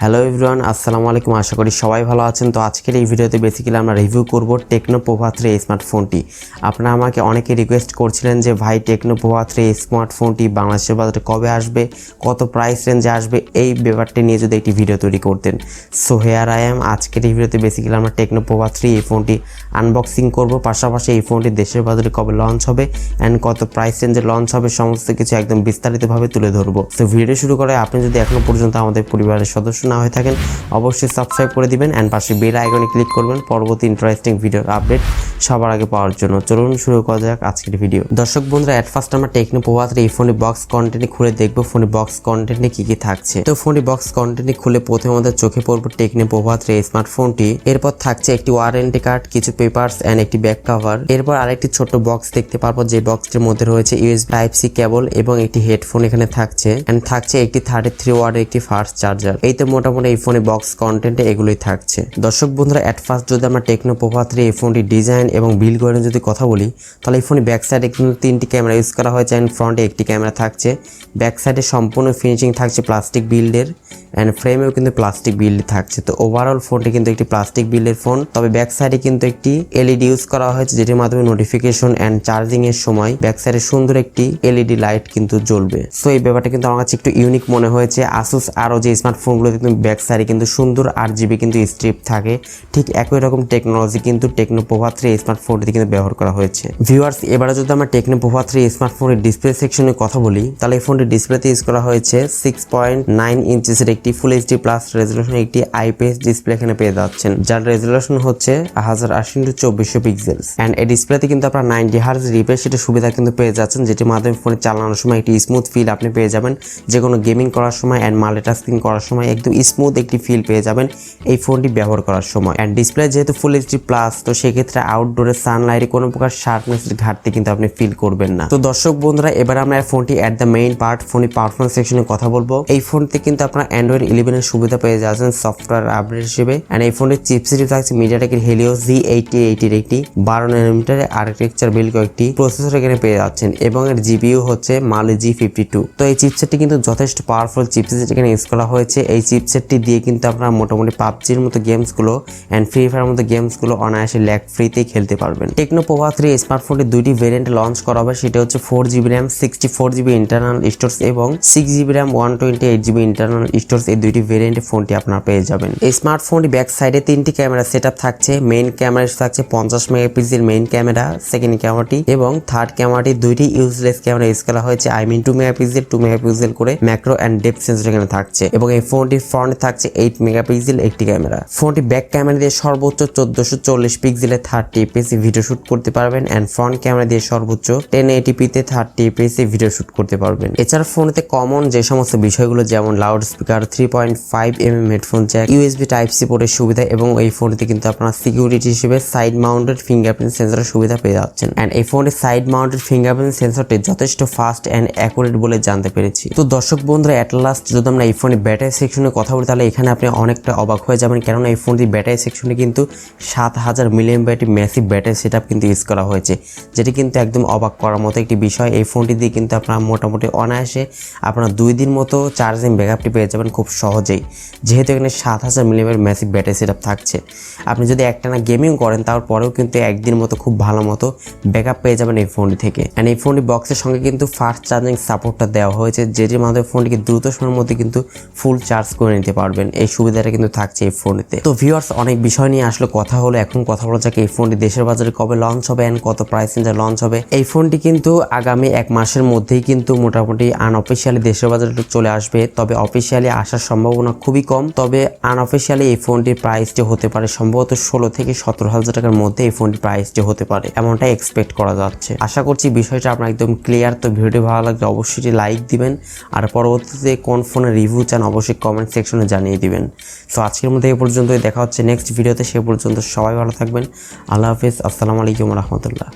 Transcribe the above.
Hello everyone, আসসালামু আলাইকুম। আশা করি সবাই ভালো আছেন। তো আজকের এই ভিডিওতে বেসিক্যালি আমরা রিভিউ করব টেকনো পোভা 3 স্মার্টফোনটি। আপনারা আমাকে অনেকে রিকোয়েস্ট করছিলেন যে ভাই টেকনো পোভা 3 স্মার্টফোনটি বাংলাদেশের বাজারে কবে আসবে, কত প্রাইস রেঞ্জে আসবে, এই ব্যাপারটি নিয়ে যদি একটি ভিডিও তৈরি করতেন। So here I am. আজকের এই ভিডিওতে বেসিক্যালি আমরা টেকনো পোভা 3 এই ফোনটি আনবক্সিং করব, পাশাপাশি এই ফোনটি দেশের বাজারে কবে লঞ্চ হবে অ্যান্ড কত প্রাইস রেঞ্জে লঞ্চ হবে সমস্ত কিছু একদম বিস্তারিতভাবে তুলে ধরবো। তো ভিডিও শুরু করে আপনি যদি এখনো পর্যন্ত আমাদের পরিবারের সদস্য না হয়ে থাকেন অবশ্যই সাবস্ক্রাইব করে দিবেন অ্যান্ড পাশে বেল আইকনে ক্লিক করবেন পরবর্তী ইন্টারেস্টিং ভিডিওর আপডেট সবার আগে পাওয়ার জন্য। চলুন শুরু করা যাক আজকের ভিডিও। দর্শক বন্ধুরা, এট ফার্স্ট আমরা টেকনো পোভা 3 এই ফোনের বক্স কন্টেন্ট খুলে দেখবো ফোনের বক্স কন্টেন্টে কি কি থাকছে। তো ফোনের বক্স কন্টেন্ট খুলে প্রথমে আমাদের চোখে পড়বে টেকনো পোভা 3 স্মার্টফোনটি। এরপর থাকছে একটি ওয়ারেন্টি কার্ড, কিছু পেপারস অ্যান্ড একটি ব্যাক কভার। এরপর আরেকটি ছোট বক্স দেখতে পারবো, যে বক্সটির মধ্যে রয়েছে ইউএসবি টাইপ সি কেবল এবং একটি হেডফোন এখানে থাকছে অ্যান্ড থাকছে একটি 33 ওয়াটের একটি ফাস্ট চার্জার। এই তো মোটামুটি এই ফোনে বক্স কন্টেন্টে এগুলোই থাকছে। দর্শক বন্ধুরা, এট ফার্স্ট যদি আমরা টেকনো পোভা 3 এই ফোনটি ডিজাইন এবং বিল্ড কোয়ালিটি যদি কথা বলি, তাহলে এই ফোনে ব্যাক সাইডে কিন্তু 3টি ক্যামেরা ইউজ করা হয়েছে অ্যান্ড ফ্রন্টে একটি ক্যামেরা থাকছে। ব্যাক সাইডে সম্পূর্ণ ফিনিশিং থাকছে প্লাস্টিক বিল্ডের অ্যান্ড ফ্রেমেও কিন্তু প্লাস্টিক বিল্ড থাকছে। তো ওভারঅল ফোনটি কিন্তু একটি প্লাস্টিক বিল্ডের ফোন, তবে ব্যাক সাইডে কিন্তু একটি এলইডি ইউজ করা হয়েছে, যেটির মাধ্যমে নোটিফিকেশন অ্যান্ড চার্জিং এর সময় ব্যাক সাইডে সুন্দর একটি এলইডি লাইট কিন্তু জ্বলবে। সো এই ব্যাপারটা কিন্তু আমার কাছে একটু ইউনিক মনে হয়েছে। আসুস আরও যে স্মার্টফোনগুলো কিন্তু ব্যাক সাইডে কিন্তু সুন্দর RGB কিন্তু স্ট্রিপ থাকে, ঠিক একই রকম টেকনোলজি কিন্তু টেকনো পোভা 3 স্মার্টফোনটিতে কিন্তু ব্যবহার করা হয়েছে। ভিউয়ার্স, এবারে যদি আমরা টেকনো পোভা 3 স্মার্টফোনের ডিসপ্লে সেকশনে কথা বলি, তাহলে এই ফোনটি ডিসপ্লেতে ইউজ করা হয়েছে 6.9 ইঞ্চেসের একটি ফুল এইচডি প্লাস রেজলিউশনের একটি আইপিএস ডিসপ্লে এখানে পেয়ে যাচ্ছেন, যার রেজলিউশন হচ্ছে 1080x2400 পিক্সেলস অ্যান্ড এই ডিসপ্লেতে কিন্তু আপনার 90 হার্জ রিফ্রেশ রেটের সুবিধা কিন্তু পেয়ে যাচ্ছেন, যেটির মাধ্যমে ফোনে চালানোর সময় একটি স্মুথ ফিল আপনি পেয়ে যাবেন। যে কোনো গেমিং করার সময় অ্যান্ড মাল্টিটাস্কিং করার সময় একদম স্মুথ একটি ফিল পেয়ে যাবেন এই ফোনটি ব্যবহার করার সময়। অ্যান্ড ডিসপ্লে যেহেতু ফুল এইচডি প্লাস, তো সেক্ষেত্রে আউটডোরে সানলাইটে কোনো প্রকার শার্পনেসের ঘাটতি কিন্তু আপনি ফিল করবেন না। তো দর্শক বন্ধুরা, এবার আমরা ফোনটি এট দ্য মেইন পার্ট ফোনটি পারফরমেন্স সেকশনে কথা বলবো। এই ফোনতে কিন্তু আপনার অ্যান্ড্রয়েড 11 এর সুবিধা পেয়ে যাচ্ছেন সফটওয়্যার আপডেট হিসেবে অ্যান্ড এই ফোনটির চিপসেট থাকছে মিডিয়াটেকের হেলিও Z8080 এর একটি 12 ন্যানোমিটারের আর্কিটেকচার বিল্ড একটি প্রসেসর এখানে পেয়ে যাচ্ছেন এবং এর জিপিইউ হচ্ছে মালি G52। তো এই চিপসেটটি কিন্তু যথেষ্ট পাওয়ারফুল চিপসেট এখানে ইউজ করা হয়েছে। এই চিপসেটটি দিয়ে কিন্তু আপনারা মোটামুটি পাবজির মতো গেমসগুলো অ্যান্ড ফ্রি ফায়ার মতো গেমসগুলো অনায়াসে ল্যাগ ফ্রিতেই খেলতে পারবেন। টেকনো পোভা 3 স্মার্টফোনটি দুইটি ভেরিয়েন্টে লঞ্চ করা হবে, সেটা হচ্ছে 4GB RAM 64GB internal storage এবং 6GB RAM 128GB internal storage. এই দুইটি ভেরিয়েন্টে ফোনটি আপনারা পেয়ে যাবেন। এই স্মার্টফোনটি ব্যাক সাইডে 3টি ক্যামেরা সেটআপ থাকছে। মেইন ক্যামেরা থাকছে 50 মেগাপিক্সেল মেইন ক্যামেরা, সেকেন্ড ক্যামেরাটি এবং থার্ড ক্যামেরাটি দুইটি ইউজলেস ক্যামেরা ইউজ করা হয়েছে, 2 মেগাপিক্সেল করে ম্যাক্রো অ্যান্ড ডেপথ সেন্সর এখানে থাকছে এবং এই ফোনটির ফ্রন্টে থাকছে 8 মেগাপিক্সেল একটি ক্যামেরা। ফোনটি ব্যাক ক্যামেরা দিয়ে সর্বোচ্চ 1440 পিক্সেলে 30 fps ভিডিও শুট করতে পারবেন অ্যান্ড ফ্রন্ট ক্যামেরা দিয়ে সর্বোচ্চ 1080p তে 30 fps ভিডিও শুট করতে পারবেন। এছাড়া ফোনেতে কমন যে সমস্ত বিষয়গুলো যেমন loud speaker, 3.5mm headphone jack, USB type C পোর্টের সুবিধা এবং এই ফোনটিতে কিন্তু আপনারা সিকিউরিটি হিসেবে সাইড মাউন্টেড ফিঙ্গারপ্রিন্ট সেন্সরের সুবিধা পেয়ে যাচ্ছেন অ্যান্ড এই ফোনের সাইড মাউন্টেড ফিঙ্গারপ্রিন্ট সেন্সরটি যথেষ্ট ফাস্ট অ্যান্ড অ্যাকুরেট বলে জানতে পেরেছি। তো দর্শক বন্ধুরা, এট লাস্ট যদি আমরা এই ফোনের ব্যাটারি সেকশনে কথা বলি, তাহলে এখানে আপনি অনেকটা অবাক হয়ে যাবেন, কেননা এই ফোনটির ব্যাটারি সেকশনে কিন্তু 7000 mAh ম্যাসিভ ব্যাটারি সেটআপ কিন্তু ইউজ করা হয়েছে, যেটি কিন্তু একদম অবাক করার মতো একটি বিষয়। এই ফোনটি দিয়ে কিন্তু আপনারা মোটামুটি অনায়াসে আপনারা 2 দিন মতো চার্জিং ব্যাকআপটি পেয়ে যাবেন খুব সহজেই, যেহেতু এখানে 7000 mAh ম্যাসিভ ব্যাটারি সেটআপ থাকছে। আপনি যদি একটানা গেমিং করেন তারপরেও কিন্তু একদিন মতো খুব ভালো মতো ব্যাকআপ পেয়ে যাবেন এই ফোনটি থেকে। অ্যান্ড এই ফোনটি বক্সের সঙ্গে কিন্তু ফাস্ট চার্জিং সাপোর্টটা দেওয়া হয়েছে, যেটির মাধ্যমে ফোনটিকে দ্রুত সময়ের মধ্যে কিন্তু ফুল চার্জ করে নিতে পারবেন। এই সুবিধাটা কিন্তু থাকছে এই ফোনেতে। তো ভিউয়ার্স, অনেক বিষয় নিয়ে আসলে কথা হলো, এখন কথা বলা যাক এই ফোনটি দেশের বাজারে কবে লঞ্চ হবে এন্ড কত প্রাইস রেঞ্জে লঞ্চ হবে। এই ফোনটি কিন্তু আগামী 1 মাসের মধ্যেই কিন্তু মোটামুটি আনঅফিশিয়ালি দেশের বাজারে চলে আসবে, তবে অফিশিয়ালি আসার সম্ভাবনা খুবই কম। তবে আনঅফিশিয়ালি এই ফোনটির প্রাইসটি হতে পারে সম্ভবত 16 থেকে 17,000 টাকার মধ্যে এই ফোনটির প্রাইসটি হতে পারে, এমনটাই এক্সপেক্ট করা যাচ্ছে। আশা করছি বিষয়টা আপনার একদম ক্লিয়ার। তো ভিডিওটি ভালো লাগলে অবশ্যই লাইক দিবেন আর পরবর্তীতে কোন ফোনের রিভিউ চান অবশ্যই কমেন্ট সেকশনে জানিয়ে দিবেন। সো আজকের মধ্যে এই পর্যন্তই, দেখা হচ্ছে নেক্সট ভিডিওতে। সে পর্যন্ত সবাই ভালো থাকবেন। আল্লাহ হাফিজ, আসসালামু আলাইকুম রহমতুল্লাহ।